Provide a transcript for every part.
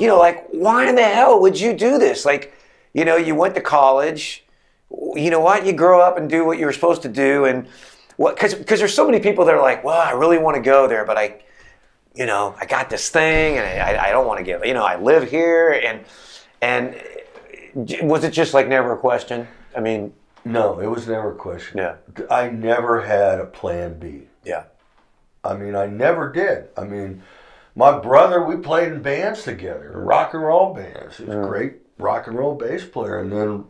like, why in the hell would you do this? Like, you went to college. You know what? You grow up and do what you were supposed to do. And because there's so many people that are like, well, I really want to go there, but I got this thing and I don't want to give, I live here. And was it just like never a question? I mean, no, it was never a question. Yeah. I never had a plan B. Yeah. I mean, I never did. I mean, my brother, we played in bands together, rock and roll bands. He was a great rock and roll bass player. And then,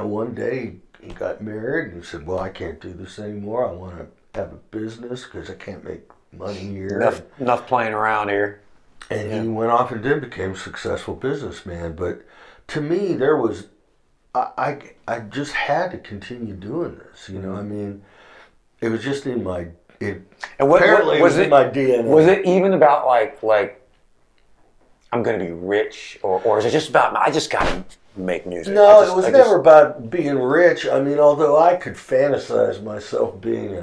one day he got married and he said, well, I can't do this anymore. I want to have a business because I can't make money here. Enough playing around here. And he went off and became a successful businessman. But to me, there was, I just had to continue doing this. I mean, it was just in my, apparently it was in my DNA. Was it even about like I'm going to be rich, or is it just about, I just got to make music? No, it was never about being rich. I mean, although I could fantasize myself being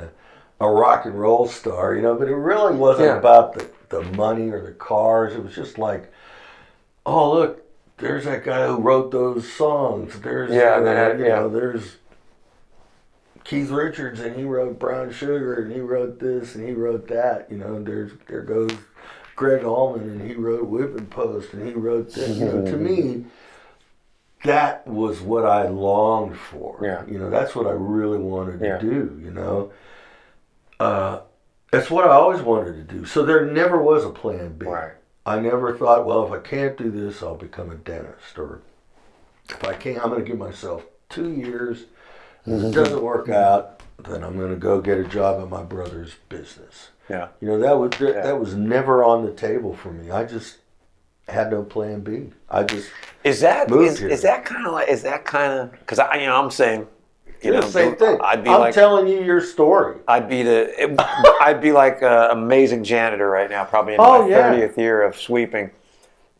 a rock and roll star, but it really wasn't about the money or the cars. It was just like, oh, look, there's that guy who wrote those songs. There's there's Keith Richards, and he wrote Brown Sugar, and he wrote this, and he wrote that. There goes Greg Allman, and he wrote Whipping Post, and he wrote this. To me, that was what I longed for. Yeah. That's what I really wanted to do. That's what I always wanted to do. So there never was a plan B. Right. I never thought, well, if I can't do this, I'll become a dentist. Or if I can't, I'm going to give myself 2 years. If it doesn't work out, then I'm going to go get a job at my brother's business. Yeah. That was never on the table for me. I just had no plan B. I just moved here. Is that kind of because I'm saying, same thing. I'm telling you your story. I'd be like an amazing janitor right now, probably in my 30th year of sweeping,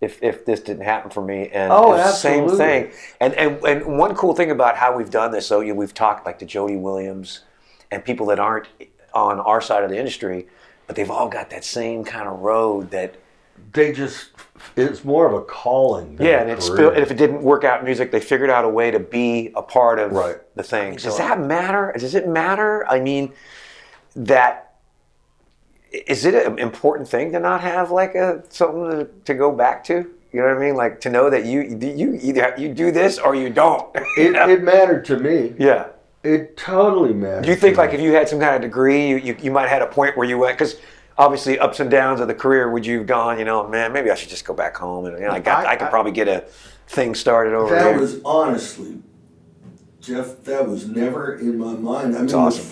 if this didn't happen for me. And it's the same thing. And one cool thing about how we've done this, so we've talked like to Jody Williams and people that aren't on our side of the industry, but they've all got that same kind of road that it's more of a calling. And if it didn't work out in music, they figured out a way to be a part of the thing. Does that matter? Does it matter? I mean, is it an important thing to not have like something to go back to? You know what I mean? Like to know that you either you do this or you don't. It mattered to me. Yeah. It totally mattered. Do you think like if you had some kind of degree, you might have had a point where you went, because obviously ups and downs of the career, would you have gone, man, maybe I should just go back home and I could probably get a thing started over there. That was honestly, Jeff, that was never in my mind. I mean, awesome.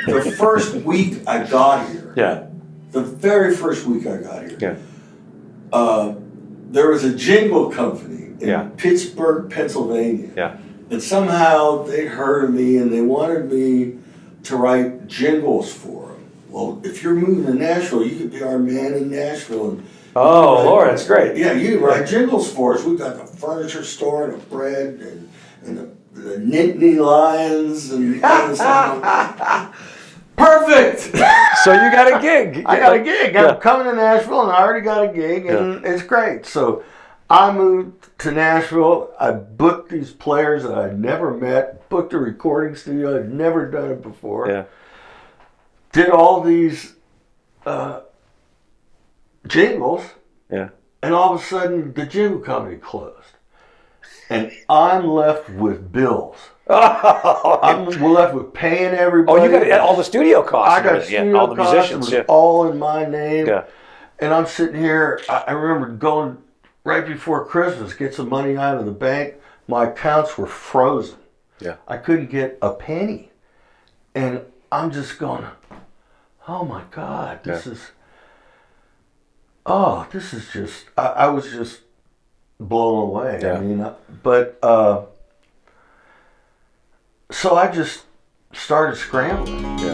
the first week I got here. Yeah. The very first week I got here. Yeah. There was a jingle company in Pittsburgh, Pennsylvania. Yeah. And somehow they heard of me and they wanted me to write jingles for them. Well, if you're moving to Nashville, you could be our man in Nashville. And Lord, that's great. Yeah, you can write jingles for us. We've got the furniture store and the bread and the Nittany Lions and perfect. So you got a gig. I got a gig. I'm coming to Nashville and I already got a gig and it's great. So I moved to Nashville. I booked these players that I'd never met, booked a recording studio. I'd never done it before. Yeah. Did all these jingles. Yeah. And all of a sudden, the jingle company closed. And I'm left with bills. We're left with paying everybody. Oh, you got all the studio costs. I got studio all the musicians. It was all in my name. Yeah. And I'm sitting here. I remember going right before Christmas, get some money out of the bank. My accounts were frozen. Yeah. I couldn't get a penny. And I'm just going, oh my God, this is just, I was just blown away. Yeah. I mean, so I just started scrambling. Yeah.